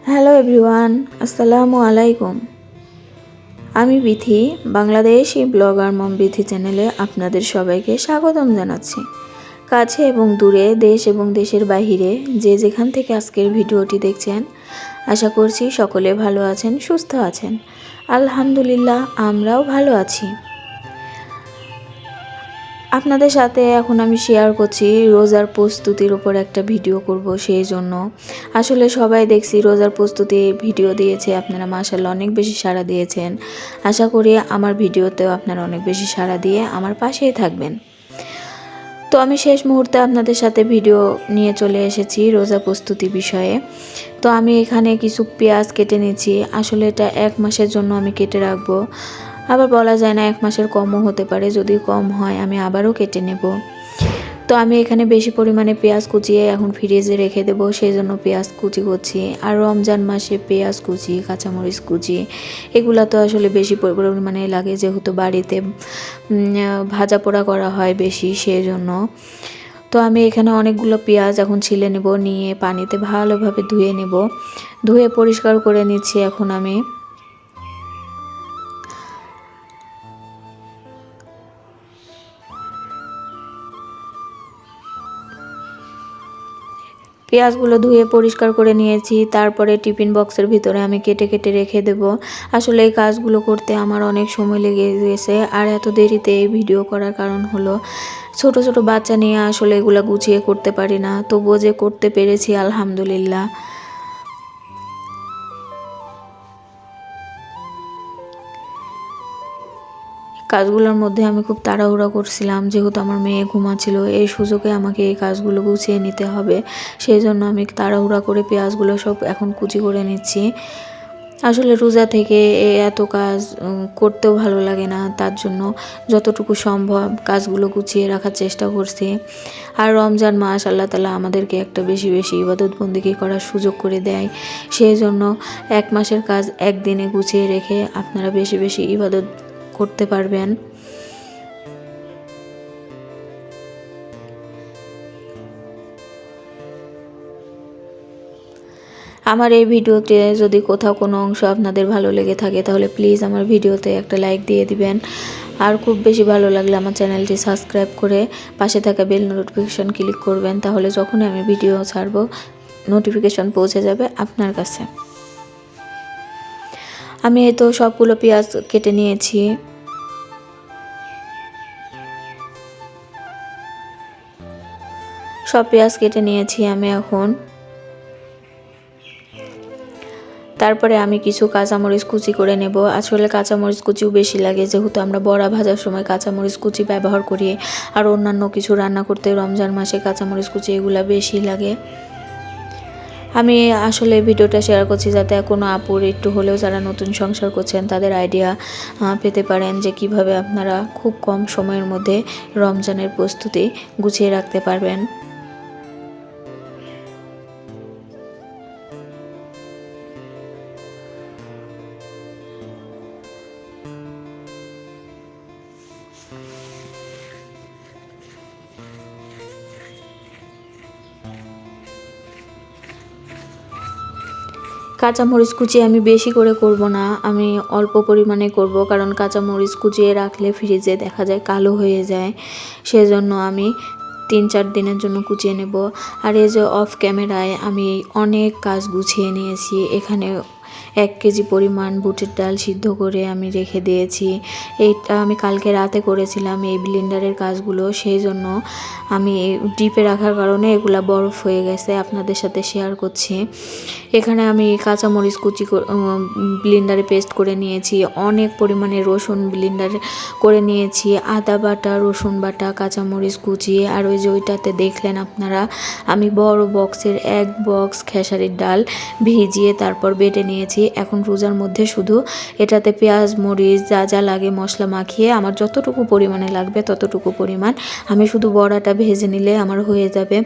Hello everyone, আসসালামু আলাইকুম। আমি বিথি, বাংলাদেশি ব্লগার মম বিথি চ্যানেলে আপনাদের সবাইকে স্বাগতম জানাচ্ছি। কাছে এবং দূরে, দেশ এবং দেশের বাহিরে যে যেখান থেকে আজকের ভিডিওটি দেখছেন, আশা করছি সকলে ভালো আছেন, সুস্থ আছেন। আলহামদুলিল্লাহ, আমরাও ভালো আছি। আপনাদের সাথে এখন আমি শেয়ার করছি রোজার প্রস্তুতির উপর একটা ভিডিও করব। সেই জন্য আসলে সবাই দেখছি রোজার প্রস্তুতি ভিডিও দিয়েছে, আপনারা মাশাআল্লাহ অনেক বেশি সাড়া দিয়েছেন। আশা করি আমার ভিডিওতেও আপনারা অনেক বেশি সাড়া দিয়ে আমার পাশেই থাকবেন। তো আমি শেষ মুহূর্তে আপনাদের সাথে ভিডিও নিয়ে চলে এসেছি রোজা প্রস্তুতি বিষয়ে। তো আমি এখানে কিছু পেঁয়াজ কেটে নিচ্ছি। আসলে এটা 1 মাসের জন্য আমি কেটে রাখবো। আবার বলা যায় না, 1 মাসের কমও হতে পারে, যদি কম হয় আমি আবারও কেটে নেব। তো আমি এখানে বেশি পরিমাণে পেঁয়াজ কুচিয়ে এখন ফ্রিজে রেখে দেব, সেই জন্য পেঁয়াজ কুচি করছি। আর রমজান মাসে পেঁয়াজ কুচি, কাঁচামরিচ কুচি এগুলা তো আসলে বেশি পরিমাণে লাগে, যেহেতু বাড়িতে ভাজা পোড়া করা হয় বেশি, সেই জন্য। তো আমি এখানে অনেকগুলো পেঁয়াজ এখন ছিলে নেব, নিয়ে পানিতে ভালোভাবে ধুয়ে নেব। ধুয়ে পরিষ্কার করে নিচ্ছি এখন আমি। পেঁয়াজগুলো ধুয়ে পরিষ্কার করে নিয়েছি, তারপরে টিফিন বক্সের ভিতরে আমি কেটে কেটে রেখে দেব। আসলে এই কাজগুলো করতে আমার অনেক সময় লেগে গেছে, আর এত দেরিতে এই ভিডিও করার কারণ হলো ছোট ছোট বাচ্চা নিয়ে আসলে এগুলো গুছিয়ে করতে পারি না, তবুও যে করতে পেরেছি আলহামদুলিল্লাহ। কাজগুলোর মধ্যে আমি খুব তাড়াহুড়া করছিলাম, যেহেতু আমার মেয়ে ঘুমাচ্ছিল, এই সুযোগে আমাকে এই কাজগুলো গুছিয়ে নিতে হবে। সেই জন্য আমি তাড়াহুড়া করে পেঁয়াজগুলো সব এখন কুচি করে নিচ্ছি। আসলে রোজা থেকে এত কাজ করতেও ভালো লাগে না, তার জন্য যতটুকু সম্ভব কাজগুলো গুছিয়ে রাখার চেষ্টা করছি। আর রমজান মাস আল্লাহ তাআলা আমাদেরকে একটা বেশি বেশি ইবাদত বন্দেগী করার সুযোগ করে দেয়, সেই জন্য 1 মাসের কাজ একদিনে গুছিয়ে রেখে আপনারা বেশি বেশি ইবাদত করতে পারবেন। আমার এই ভিডিওতে যদি কোথাও কোনো অংশ আপনাদের ভালো লেগে থাকে, তাহলে প্লিজ আমার ভিডিওতে একটা লাইক দিয়ে দিবেন। আর খুব বেশি ভালো লাগলে আমার চ্যানেলটি সাবস্ক্রাইব করে পাশে থাকা বেল নোটিফিকেশন ক্লিক করবেন, তাহলে যখনই আমি ভিডিও ছাড়বো নোটিফিকেশন পৌঁছে যাবে আপনার কাছে। আমি এই তো সবগুলো পেঁয়াজ কেটে নিয়েছি। সব পেঁয়াজ কেটে নিয়েছি আমি এখন। তারপরে আমি কিছু কাঁচামরিচ কুচি করে নেব। আসলে কাঁচামরিচ কুচিও বেশি লাগে, যেহেতু আমরা বড়া ভাজার সময় কাঁচামরিচ কুচি ব্যবহার করি, আর অন্যান্য কিছু রান্না করতে রমজান মাসে কাঁচামরিচ কুচি এগুলা বেশি লাগে। আমি আসলে ভিডিওটা শেয়ার করছি যাতে কোনো আপুর একটু হলেও যারা নতুন সংসার করছেন তাদের আইডিয়া পেতে পারেন যে কিভাবে আপনারা খুব কম সময়ের মধ্যে রমজানের প্রস্তুতি গুছিয়ে রাখতে পারবেন। কাঁচামরিচ কুচি আমি বেশি করে করব না, আমি অল্প পরিমাণে করব, কারণ কাঁচামরিচ কুচিয়ে রাখলে ফ্রিজে দেখা যায় কালো হয়ে যায়, সেজন্য আমি 3-4 দিনের জন্য কুচিয়ে নেব। আর এই যে অফ ক্যামেরায় আমি অনেক কাজ গুছিয়ে নিয়েছি। এখানে 1 কেজি পরিমাণ বুটের ডাল সিদ্ধ করে আমি রেখে দিয়েছি। এইটা আমি কালকে রাতে করেছিলাম এই ব্লেন্ডারের কাজগুলো, সেই জন্য আমি ডিপে রাখার কারণে এগুলা বরফ হয়ে গেছে, আপনাদের সাথে শেয়ার করছি। এখানে আমি কাঁচামরিচ কুচি ব্লেন্ডারে পেস্ট করে নিয়েছি, অনেক পরিমাণে রসুন ব্লেন্ডারে করে নিয়েছি, আদা বাটা, রসুন বাটা, কাঁচামরিচ কুচি। আর ওই যে ওইটাতে দেখলেন আপনারা আমি বড় বক্সের 1 বক্স খেসারির ডাল ভিজিয়ে তারপর বেটে নিয়েছি। এখন রোজার মধ্যে শুধু এটাতে পেঁয়াজ মরিচ যা যা লাগে মশলা মাখিয়ে আমার যতটুকু পরিমাণে লাগবে ততটুকু পরিমাণ আমি শুধু বড়াটা ভেজে নিলে আমার হয়ে যাবে।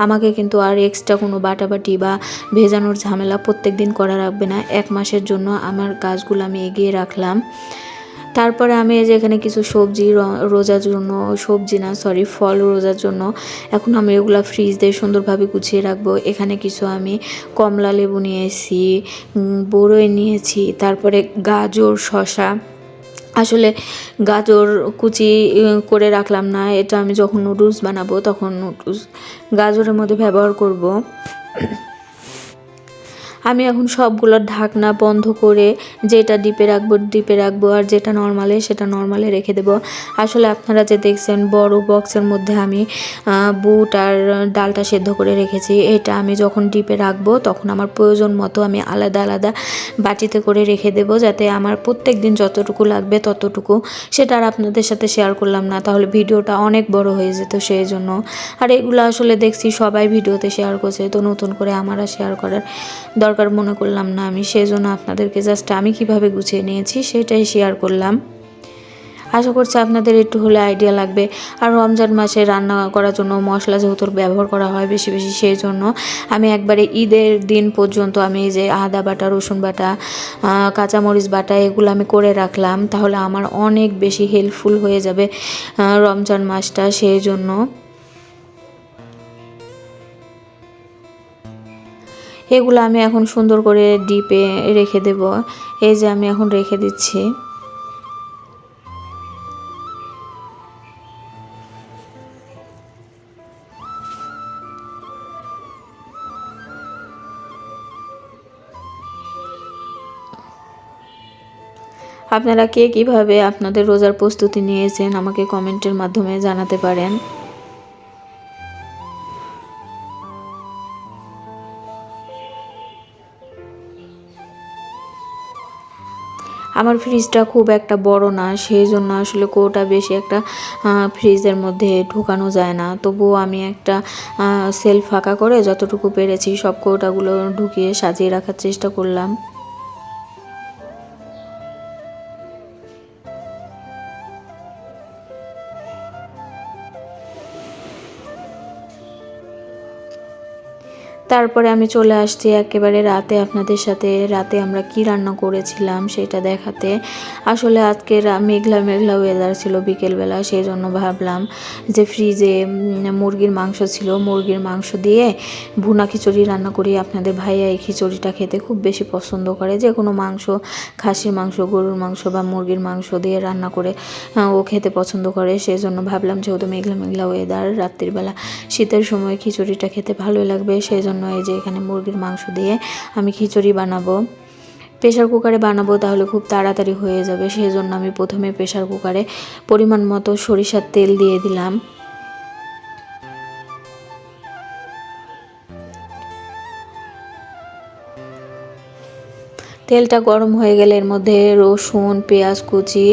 আমাকে কিন্তু আর এক্সট্রা কোনো বাটাবাটি বা ভেজানোর ঝামেলা প্রত্যেক দিন করা রাখবে না। 1 মাসের জন্য আমার কাজগুলো আমি এগিয়ে রাখলাম। তারপরে আমি এই যে এখানে কিছু সবজি রোজার জন্য, সবজি না সরি ফল রোজার জন্য এখন আমি এগুলো ফ্রিজ দিয়ে সুন্দরভাবে গুছিয়ে রাখবো। এখানে কিছু আমি কমলা লেবু নিয়েছি, বড়ই নিয়েছি, তারপরে গাজর, শসা। আসলে গাজর কুচি করে রাখলাম না, এটা আমি যখন নুডলস বানাবো তখন গাজরের মধ্যে ব্যবহার করব। আমি এখন সবগুলোর ঢাকনা বন্ধ করে যেটা ডিপে রাখবো আর যেটা নর্মালে সেটা নর্মালে রেখে দেব। আসলে আপনারা যে দেখছেন বড় বক্সের মধ্যে আমি বুট আর ডালটা সেদ্ধ করে রেখেছি, এটা আমি যখন ডিপে রাখবো তখন আমার প্রয়োজন মতো আমি আলাদা আলাদা বাটিতে করে রেখে দেব, যাতে আমার প্রত্যেক দিন যতটুকু লাগবে ততটুকু। সেটা আর আপনাদের সাথে শেয়ার করলাম না, তাহলে ভিডিওটা অনেক বড় হয়ে যেত সেই জন্য। আর এগুলো আসলে দেখছি সবাই ভিডিওতে শেয়ার করছে, তো নতুন করে আমার আর শেয়ার করার দরকার মনে করলাম না আমি, সেই জন্য আপনাদেরকে জাস্ট আমি কিভাবে গুছিয়ে নিয়েছি সেটাই শেয়ার করলাম। আশা করছি আপনাদের একটু হলে আইডিয়া লাগবে। আর রমজান মাসে রান্না করার জন্য মশলা যেহেতু ব্যবহার করা হয় বেশি বেশি, সেই জন্য আমি একবারে ঈদের দিন পর্যন্ত আমি এই যে আদা বাটা, রসুন বাটা, কাঁচামরিচ বাটা এগুলো আমি করে রাখলাম, তাহলে আমার অনেক বেশি হেল্পফুল হয়ে যাবে রমজান মাসটা, সেই জন্য। এগুলো আমি এখন সুন্দর করে ডিপে রেখে দেব। এই যে আমি এখন রেখে দিচ্ছি। আপনারা কে কিভাবে আপনাদের রোজার প্রস্তুতি নিয়েছেন আমাকে কমেন্টের মাধ্যমে জানাতে পারেন। আমার ফ্রিজটা খুব একটা বড় না, সেই জন্য আসলে কৌটা বেশি একটা ফ্রিজের মধ্যে ঢুকানো যায় না। তবুও আমি একটা সেলফ ফাঁকা করে যতটুকু পেরেছি সব কৌটাগুলো ঢুকিয়ে সাজিয়ে রাখার চেষ্টা করলাম। তারপরে আমি চলে আসছি একেবারে রাতে আপনাদের সাথে, রাতে আমরা কি রান্না করেছিলাম সেটা দেখাতে। আসলে আজকে মেঘলা মেঘলা ওয়েদার ছিল বিকেলবেলা, সেই জন্য ভাবলাম যে ফ্রিজে মুরগির মাংস ছিল, মুরগির মাংস দিয়ে ভুনা খিচুড়ি রান্না করি। আপনাদের ভাইয়া এই খিচুড়িটা খেতে খুব বেশি পছন্দ করে, যে কোনো মাংস, খাসির মাংস, গরুর মাংস বা মুরগির মাংস দিয়ে রান্না করে ও খেতে পছন্দ করে। সেই জন্য ভাবলাম যেহেতু মেঘলা মেঘলা ওয়েদার, রাত্রিবেলা শীতের সময় খিচুড়িটা খেতে ভালোই লাগবে, সেই জন্য এই যে এখানে মুরগির মাংস দিয়ে আমি খিচুড়ি বানাবো। প্রেশার কুকারে বানাবো তাহলে খুব তাড়াতাড়ি হয়ে যাবে, সেই জন্য আমি প্রথমে প্রেশার কুকারে পরিমাণ মতো সরিষার তেল দিয়ে দিলাম। তেলটা গরম হয়ে গেলে এর মধ্যে রসুন, পেঁয়াজ কুচি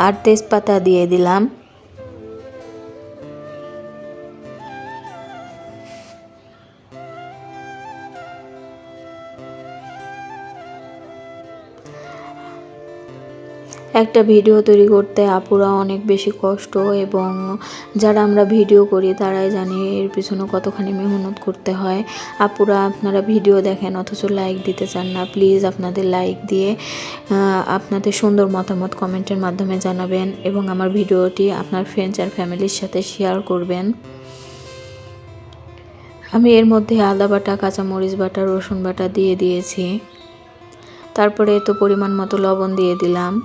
আর তেজপাতা দিয়ে দিলাম। একটা ভিডিও তৈরি করতে আপুরা অনেক বেশি কষ্ট, এবং যারা আমরা ভিডিও করি তারাই জানি এর পিছনে কতখানি মেহনত করতে হয়। আপুরা আপনারা ভিডিও দেখেন অথচ লাইক দিতে চান না, প্লিজ আপনাদের লাইক দিয়ে আপনাদের সুন্দর মতামত কমেন্টের মাধ্যমে জানাবেন, এবং আমার ভিডিওটি আপনার ফ্রেন্ডস আর ফ্যামিলির সাথে শেয়ার করবেন। আমি এর মধ্যে আদা বাটা, কাঁচামরিচ বাটা, রসুন বাটা দিয়ে দিয়েছি। তারপরে তো পরিমাণ মতো লবণ দিয়ে দিলাম।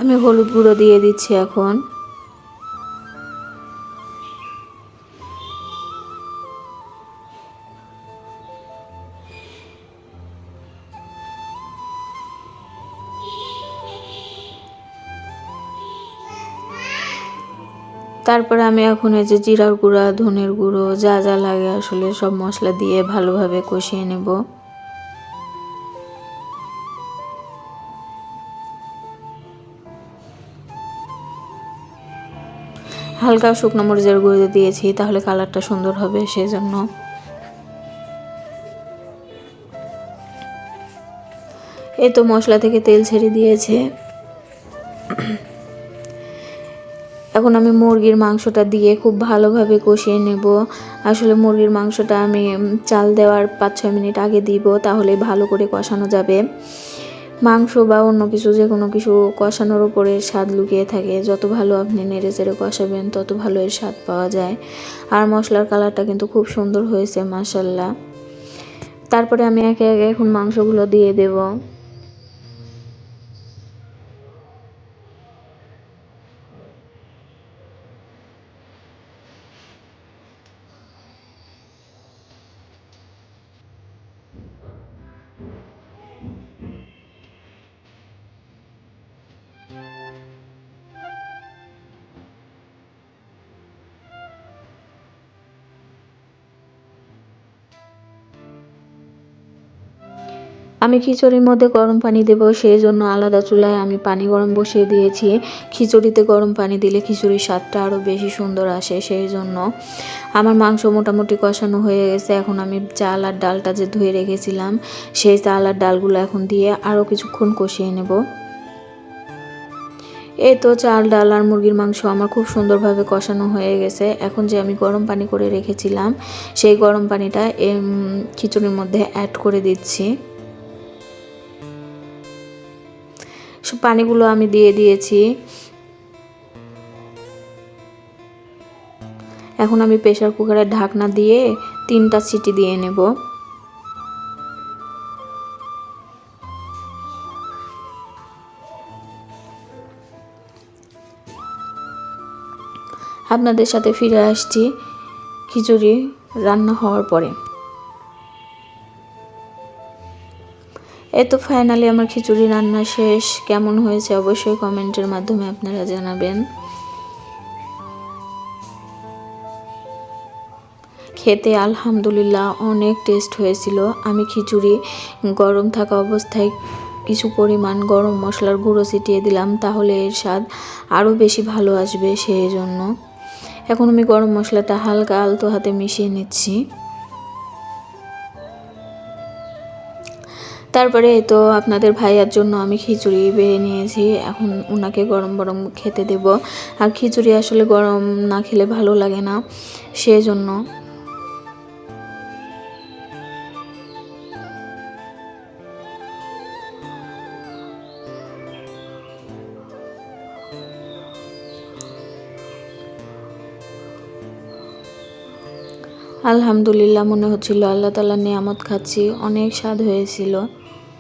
আমি হলুদ গুঁড়ো দিয়ে দিচ্ছি এখন। তারপরে আমি এখন এই যে জিরার গুঁড়া, ধনের গুঁড়ো যা যা লাগে আসলে সব মশলা দিয়ে ভালোভাবে কষিয়ে নেব। হালকা শুকনো মরিচের গুঁড়ো দিয়েছি, তাহলে কালারটা সুন্দর হবে সেই জন্য। এই তো মশলা থেকে তেল ছেড়ে দিয়েছে। এখন আমি মুরগির মাংসটা দিয়ে খুব ভালোভাবে কষিয়ে নেব। আসলে মুরগির মাংসটা আমি চাল দেওয়ার 5-6 মিনিট আগে দিব, তাহলে ভালো করে কষানো যাবে। মাংস বা অন্য কিছু, যে কোনো কিছু কষানোর উপরে স্বাদ লুকিয়ে থাকে। যত ভালো আপনি নেড়ে চেড়ে কষাবেন তত ভালো এর স্বাদ পাওয়া যায়। আর মশলার কালারটা কিন্তু খুব সুন্দর হয়েছে মাশাআল্লাহ। তারপরে আমি একে একে এখন মাংসগুলো দিয়ে দেব। আমি খিচুড়ির মধ্যে গরম পানি দেব, সেই জন্য আলাদা চুলায় আমি পানি গরম বসিয়ে দিয়েছি। খিচুড়িতে গরম পানি দিলে খিচুড়ির স্বাদটা আরও বেশি সুন্দর আসে, সেই জন্য। আমার মাংস মোটামুটি কষানো হয়ে গেছে। এখন আমি চাল আর ডালটা যে ধুয়ে রেখেছিলাম, সেই চাল আর ডালগুলো এখন দিয়ে আরও কিছুক্ষণ কষিয়ে নেব। এই তো চাল ডাল আর মুরগির মাংস আমার খুব সুন্দরভাবে কষানো হয়ে গেছে। এখন যে আমি গরম পানি করে রেখেছিলাম, সেই গরম পানিটা খিচুড়ির মধ্যে অ্যাড করে দিচ্ছি। সব পানিগুলো আমি দিয়ে দিয়েছি। এখন আমি প্রেসার কুকারের ঢাকনা দিয়ে 3টা সিটি দিয়ে নেব। আপনাদের সাথে ফিরে আসছি খিচুড়ি রান্না হওয়ার পরে। এই তো ফাইনালি আমার খিচুড়ি রান্না শেষ। কেমন হয়েছে অবশ্যই কমেন্টের মাধ্যমে আপনারা জানাবেন। খেতে আলহামদুলিল্লাহ অনেক টেস্ট হয়েছিল। আমি খিচুড়ি গরম থাকা অবস্থায় কিছু পরিমাণ গরম মশলার গুঁড়ো ছিটিয়ে দিলাম, তাহলে এর স্বাদ আরও বেশি ভালো আসবে, সেই জন্য। এখন আমি গরম মশলাটা হালকা আলতো হাতে মিশিয়ে নিচ্ছি। তারপরে তো আপনাদের ভাইয়ার জন্য আমি খিচুড়ি বেড়ে নিয়েছি। এখন ওনাকে গরম গরম খেতে দেব। আর খিচুড়ি আসলে গরম না খেলে ভালো লাগে না, সেজন্য। আলহামদুলিল্লাহ, মনে হচ্ছিল আল্লাহ তাআলার নিয়ামত খাচ্ছি। অনেক স্বাদ হয়েছিল।